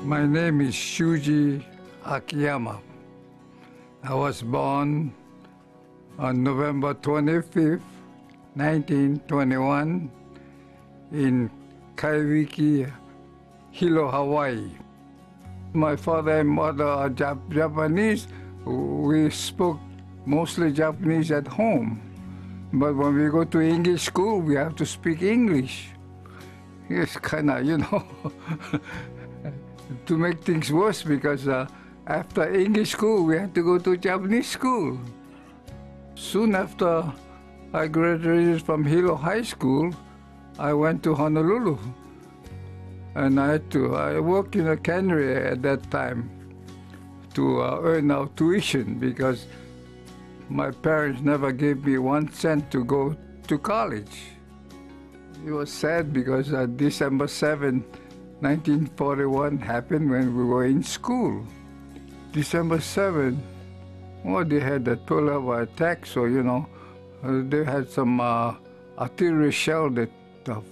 My name is Shuji Akiyama. I was born on November 25th, 1921 in Kaiwiki, Hilo, Hawaii. My father and mother are Japanese. We spoke mostly Japanese at home. But when we go to English school, we have to speak English. It's kind of, to make things worse, because after English school, we had to go to Japanese school. Soon after I graduated from Hilo High School, I went to Honolulu. And I worked in a cannery at that time to earn our tuition, because my parents never gave me 1 cent to go to college. It was sad because December 7, 1941 happened when we were in school. December 7, they had that Pearl Harbor attack, so, they had some artillery shell that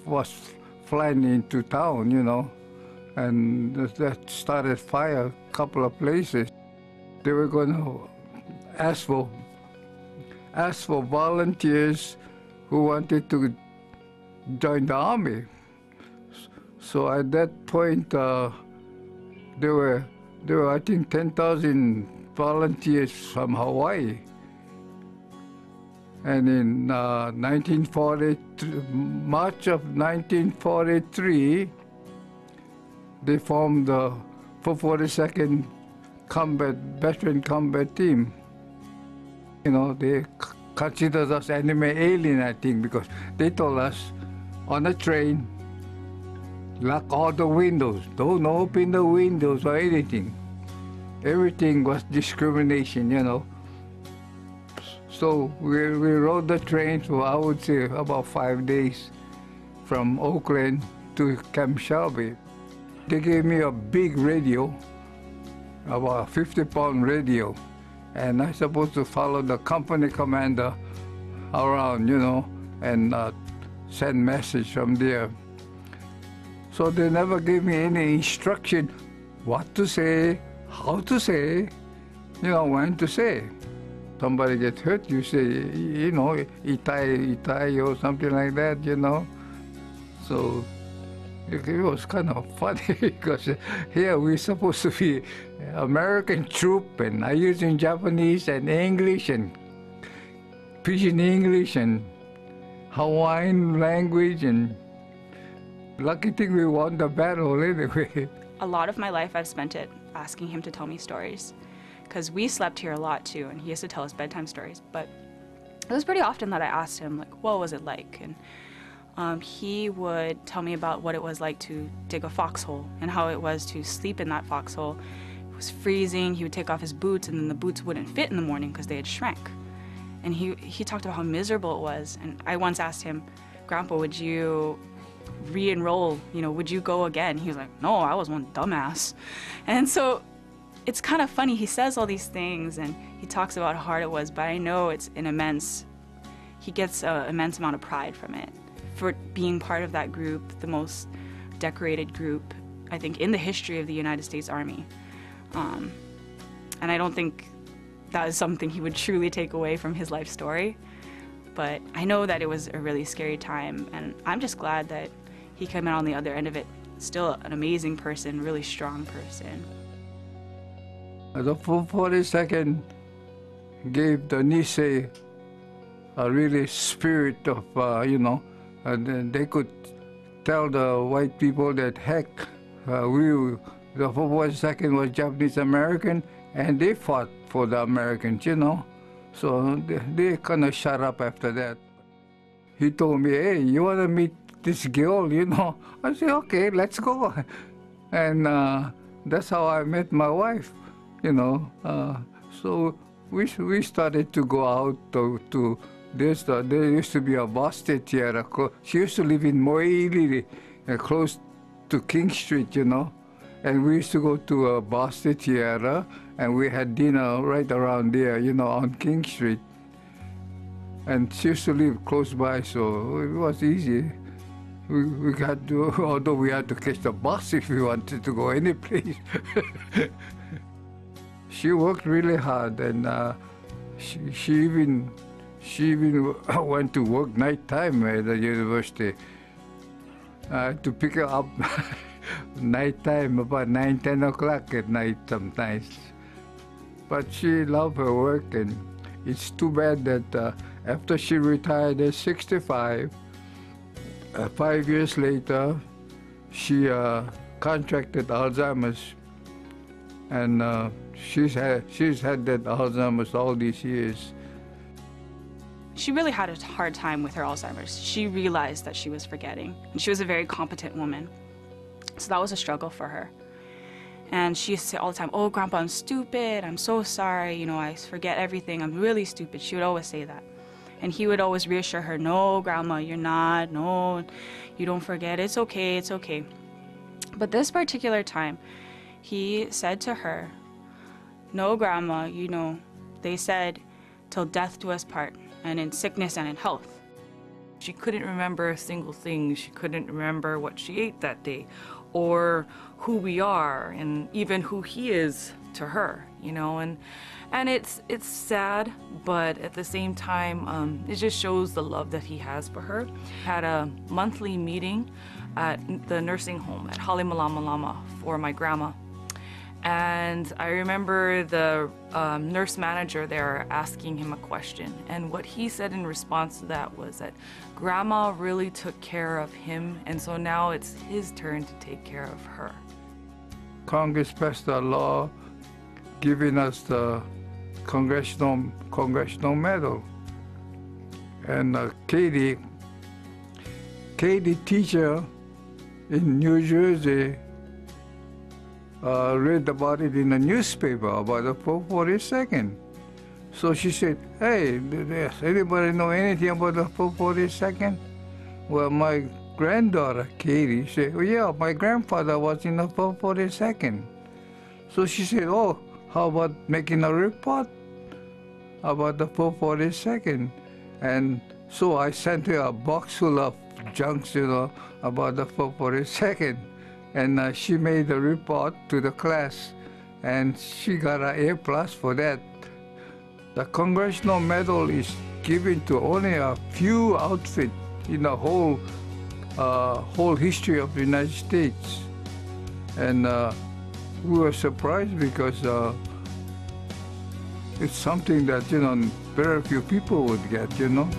was flying into town, and that started fire a couple of places. They were going to ask for volunteers who wanted to join the army. So at that point, there were I think 10,000 volunteers from Hawaii. And in March of 1943, they formed the 442nd Veteran Combat Team. They considered us enemy alien, I think, because they told us on a train, lock all the windows, don't open the windows or anything. Everything was discrimination, So we rode the train for, I would say, about 5 days from Oakland to Camp Shelby. They gave me a big radio, about a 50-pound radio, and I was supposed to follow the company commander around, and send message from there. So they never gave me any instruction what to say, how to say, when to say. Somebody gets hurt, you say, itai or something like that, So it was kind of funny because here we're supposed to be American troop, and I use in Japanese and English and Pidgin English and Hawaiian language, and lucky thing we won the battle anyway. A lot of my life I've spent it asking him to tell me stories, because we slept here a lot too, and he used to tell us bedtime stories. But it was pretty often that I asked him, like, what was it like? And he would tell me about what it was like to dig a foxhole and how it was to sleep in that foxhole. It was freezing. He would take off his boots, and then the boots wouldn't fit in the morning because they had shrank. And he talked about how miserable it was. And I once asked him, Grandpa, would you re-enroll? Would you go again? He was like, no, I was one dumbass. And so it's kind of funny. He says all these things, and he talks about how hard it was, but I know it's he gets an immense amount of pride from it, for being part of that group, the most decorated group, I think, in the history of the United States Army. And I don't think that is something he would truly take away from his life story. But I know that it was a really scary time, and I'm just glad that he came out on the other end of it, still an amazing person, really strong person. The 42nd gave the Nisei a really spirit of, and they could tell the white people that, heck, the 42nd was Japanese American, and they fought for the Americans, So they kind of shut up after that. He told me, hey, you want to meet this girl, I said, okay, let's go. And that's how I met my wife, So we started to go out to there used to be a Boston theater. She used to live in Moili, close to King Street, And we used to go to a Boston theater, and we had dinner right around there, on King Street. And she used to live close by, so it was easy. we got to, although we had to catch the bus if we wanted to go any place. She worked really hard, and she even went to work nighttime at the university. To pick her up nighttime, about 9, 10 o'clock at night sometimes. But she loved her work, and it's too bad that after she retired at 65, 5 years later, she contracted Alzheimer's, and she's had that Alzheimer's all these years. She really had a hard time with her Alzheimer's. She realized that she was forgetting, and she was a very competent woman. So that was a struggle for her. And she used to say all the time, "Oh, Grandpa, I'm stupid. I'm so sorry. You know, I forget everything. I'm really stupid." She would always say that. And he would always reassure her, "No, Grandma, you're not. No, you don't forget. It's okay. It's okay." But this particular time, he said to her, "No, Grandma, you know, they said, till death do us part, and in sickness and in health." She couldn't remember a single thing. She couldn't remember what she ate that day, or who we are, and even who he is to her, you know. And it's sad, but at the same time, it just shows the love that he has for her. Had a monthly meeting at the nursing home at Halemalama for my grandma. And I remember the nurse manager there asking him a question, and what he said in response to that was that Grandma really took care of him, and so now it's his turn to take care of her. Congress passed a law giving us the congressional medal, and Katie teacher in New Jersey read about it in the newspaper about the 442nd. So she said, "Hey, does anybody know anything about the 442nd?" Well, my granddaughter, Katie, said, "Oh yeah, my grandfather was in the 442nd. So she said, "Oh, how about making a report about the 442nd? And so I sent her a box full of junks, you know, about the 442nd. And she made a report to the class, and she got an A+ for that. The Congressional Medal is given to only a few outfits in the whole history of the United States. And we were surprised because it's something that, you know, very few people would get, you know.